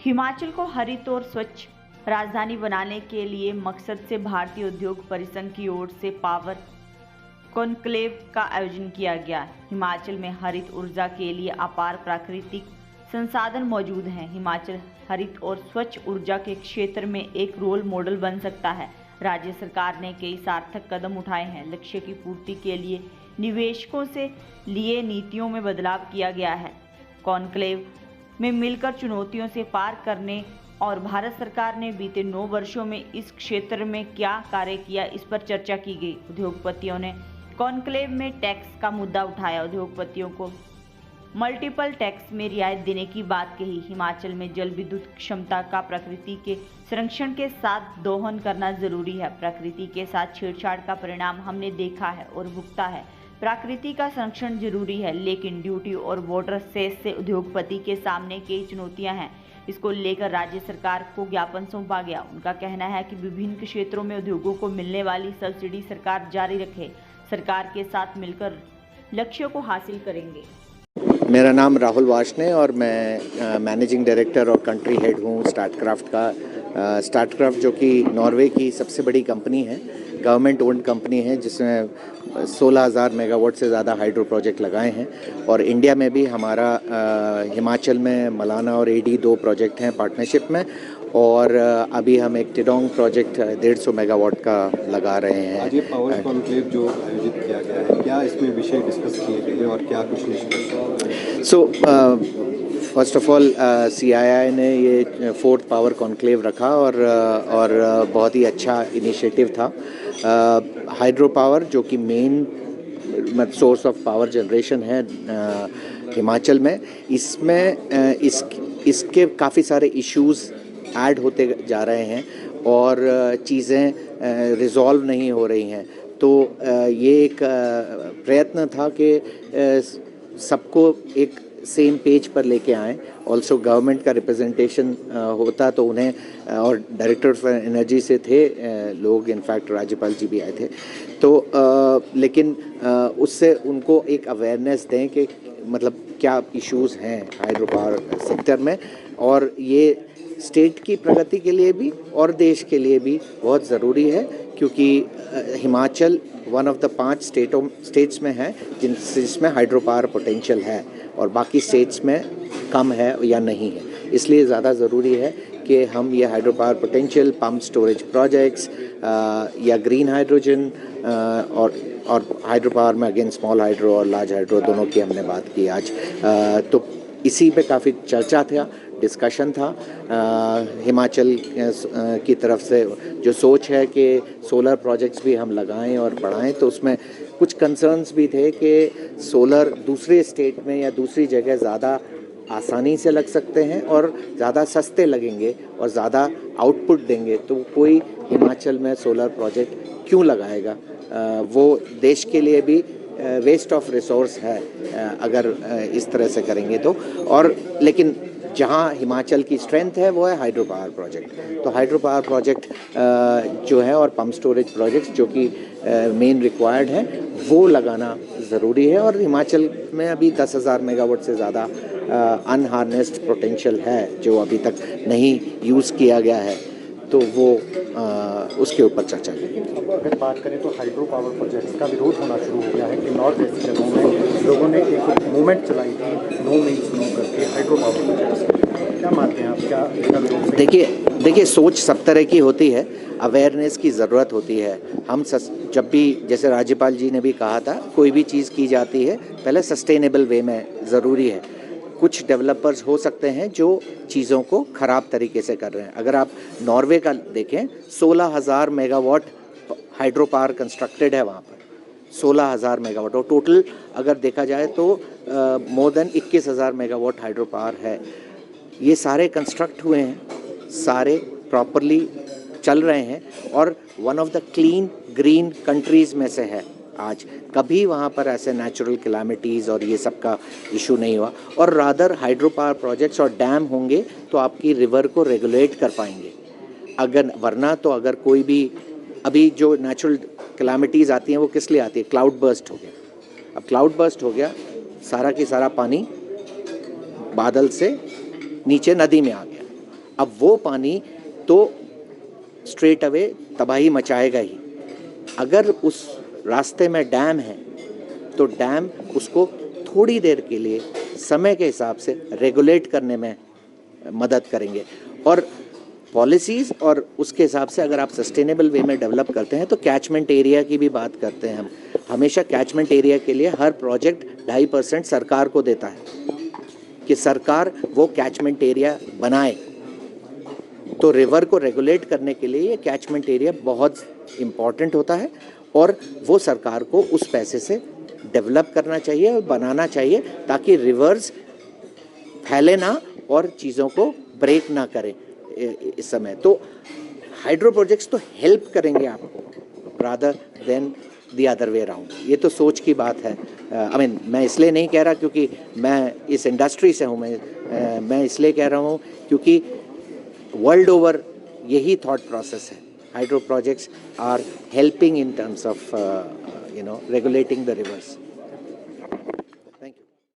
हिमाचल को हरित और स्वच्छ राजधानी बनाने के लिए मकसद से भारतीय उद्योग परिसंघ की ओर से पावर कॉन्क्लेव का आयोजन किया गया। हिमाचल में हरित ऊर्जा के लिए अपार प्राकृतिक संसाधन मौजूद हैं। हिमाचल हरित और स्वच्छ ऊर्जा के क्षेत्र में एक रोल मॉडल बन सकता है। राज्य सरकार ने कई सार्थक कदम उठाए हैं। लक्ष्य की पूर्ति के लिए निवेशकों से लिए नीतियों में बदलाव किया गया है। कॉन्क्लेव में मिलकर चुनौतियों से पार करने और भारत सरकार ने बीते 9 वर्षों में इस क्षेत्र में क्या कार्य किया, इस पर चर्चा की गई। उद्योगपतियों ने कॉन्क्लेव में टैक्स का मुद्दा उठाया। उद्योगपतियों को मल्टीपल टैक्स में रियायत देने की बात कही। हिमाचल में जल विद्युत क्षमता का प्रकृति के संरक्षण के साथ दोहन करना जरूरी है। प्रकृति के साथ छेड़छाड़ का परिणाम हमने देखा है और भुगता है। प्रकृति का संरक्षण जरूरी है, लेकिन ड्यूटी और बॉर्डर सेस से उद्योगपति के सामने कई चुनौतियां हैं। इसको लेकर राज्य सरकार को ज्ञापन सौंपा गया। उनका कहना है कि विभिन्न क्षेत्रों में उद्योगों को मिलने वाली सब्सिडी सरकार जारी रखे। सरकार के साथ मिलकर लक्ष्यों को हासिल करेंगे। मेरा नाम राहुल वार्ष्णेय और मैं मैनेजिंग डायरेक्टर और कंट्री हेड हूँ स्टार्टक्राफ्ट का। स्टार्टक्राफ्ट जो कि नॉर्वे की सबसे बड़ी कंपनी है, गवर्नमेंट ओन्ड कंपनी है, जिसमें 16,000 मेगावाट से ज़्यादा हाइड्रो प्रोजेक्ट लगाए हैं। और इंडिया में भी हमारा हिमाचल में मलाना और एडी 2 प्रोजेक्ट हैं पार्टनरशिप में, और अभी हम एक टिडोंग प्रोजेक्ट 150 मेगावाट का लगा रहे हैं। आज ये पावर कॉन्क्लेव जो आयोजित किया गया है, क्या इसमें विषय डिस्कस किए गए और क्या कुछ निष्कर्ष? फर्स्ट ऑफ ऑल CII ने ये 4th पावर कॉन्क्लेव रखा और बहुत ही अच्छा इनिशिएटिव था। हाइड्रो पावर जो कि main source of power generation है हिमाचल में, इसमें इसके काफ़ी सारे इश्यूज़ ऐड होते जा रहे हैं और चीज़ें रिजॉल्व नहीं हो रही हैं। तो ये एक प्रयत्न था कि सबको एक सेम पेज पर लेके आएँ। ऑल्सो गवर्नमेंट का रिप्रेजेंटेशन होता तो उन्हें, और डायरेक्टर ऑफ एनर्जी से थे लोग, इनफैक्ट राज्यपाल जी भी आए थे। तो लेकिन उससे उनको एक अवेयरनेस दें कि मतलब क्या इश्यूज़ हैं हाइड्रो पावर सेक्टर में, और ये स्टेट की प्रगति के लिए भी और देश के लिए भी बहुत ज़रूरी है, क्योंकि Himachal one of the 5 states में है जिसमें हाइड्रो पावर पोटेंशियल है, और बाकी स्टेट्स में कम है या नहीं है। इसलिए ज़्यादा ज़रूरी है कि हम ये hydro power potential, pump storage projects या ग्रीन हाइड्रोजन और हाइड्रो पावर में अगेन स्मॉल हाइड्रो और लार्ज हाइड्रो दोनों की हमने बात की आज। तो इसी पे काफ़ी चर्चा था, डिस्कशन था। हिमाचल की तरफ से जो सोच है कि सोलर प्रोजेक्ट्स भी हम लगाएं और बढ़ाएं, तो उसमें कुछ कंसर्न्स भी थे कि सोलर दूसरे स्टेट में या दूसरी जगह ज़्यादा आसानी से लग सकते हैं और ज़्यादा सस्ते लगेंगे और ज़्यादा आउटपुट देंगे, तो कोई हिमाचल में सोलर प्रोजेक्ट क्यों लगाएगा? वो देश के लिए भी वेस्ट ऑफ रिसोर्स है अगर इस तरह से करेंगे तो। और लेकिन जहाँ हिमाचल की स्ट्रेंथ है वो है हाइड्रो पावर प्रोजेक्ट। तो हाइड्रो पावर प्रोजेक्ट जो है और पम्प स्टोरेज प्रोजेक्ट्स जो कि मेन रिक्वायर्ड है, वो लगाना ज़रूरी है। और हिमाचल में अभी 10,000 मेगावाट से ज़्यादा अनहार्नेस्ड पोटेंशियल है जो अभी तक नहीं यूज़ किया गया है, तो वो उसके ऊपर चर्चा करेंगे। अगर बात करें तो हाइड्रो पावर प्रोजेक्ट्स का विरोध होना शुरू हो गया है कि नॉर्थ जैसी जगहों में लोगों ने एक मूवमेंट चलाई थी, नो मीन्स नो करके हाइड्रो पावर प्रोजेक्ट्स। क्या मानते हैं आप, क्या इसका विरोध? देखिए सोच सब तरह की होती है, अवेयरनेस की ज़रूरत होती है। हम जब भी, जैसे राज्यपाल जी ने भी कहा था, कोई भी चीज़ की जाती है पहले सस्टेनेबल वे में ज़रूरी है। कुछ डेवलपर्स हो सकते हैं जो चीज़ों को ख़राब तरीके से कर रहे हैं। अगर आप नॉर्वे का देखें, 16,000 मेगावाट हाइड्रो पावर कंस्ट्रक्टेड है वहाँ पर, 16,000 मेगावाट, और टोटल अगर देखा जाए तो more than 21,000 megawatt hydro power है। ये सारे कंस्ट्रक्ट हुए हैं, सारे प्रॉपरली चल रहे हैं, और one of the clean green countries में से है आज। कभी वहाँ पर ऐसे नेचुरल कैलामिटीज़ और ये सब का इशू नहीं हुआ। और रादर हाइड्रो पावर प्रोजेक्ट्स और डैम होंगे तो आपकी रिवर को रेगुलेट कर पाएंगे। अगर वरना तो अगर कोई भी अभी जो नेचुरल कैलामिटीज़ आती हैं वो किस लिए आती है? क्लाउड बर्स्ट हो गया। अब क्लाउड बर्स्ट हो गया, सारा की सारा पानी बादल से नीचे नदी में आ गया, अब वो पानी तो स्ट्रेट अवे तबाही मचाएगा ही। अगर उस रास्ते में डैम है तो डैम उसको थोड़ी देर के लिए समय के हिसाब से रेगुलेट करने में मदद करेंगे। और पॉलिसीज़ और उसके हिसाब से अगर आप सस्टेनेबल वे में डेवलप करते हैं तो कैचमेंट एरिया की भी बात करते हैं हम। हमेशा कैचमेंट एरिया के लिए हर प्रोजेक्ट 2.5% सरकार को देता है कि सरकार वो कैचमेंट एरिया बनाए। तो रिवर को रेगुलेट करने के लिए ये कैचमेंट एरिया बहुत इम्पॉर्टेंट होता है और वो सरकार को उस पैसे से डेवलप करना चाहिए और बनाना चाहिए ताकि रिवर्स फैले ना और चीज़ों को ब्रेक ना करें इस समय। तो हाइड्रो प्रोजेक्ट्स तो हेल्प करेंगे आपको rather than the other way around. ये तो सोच की बात है। मैं इसलिए नहीं कह रहा क्योंकि मैं इस इंडस्ट्री से हूँ, मैं इसलिए कह रहा हूँ क्योंकि वर्ल्ड ओवर यही थॉट प्रोसेस है। Hydro projects are helping in terms of regulating the rivers.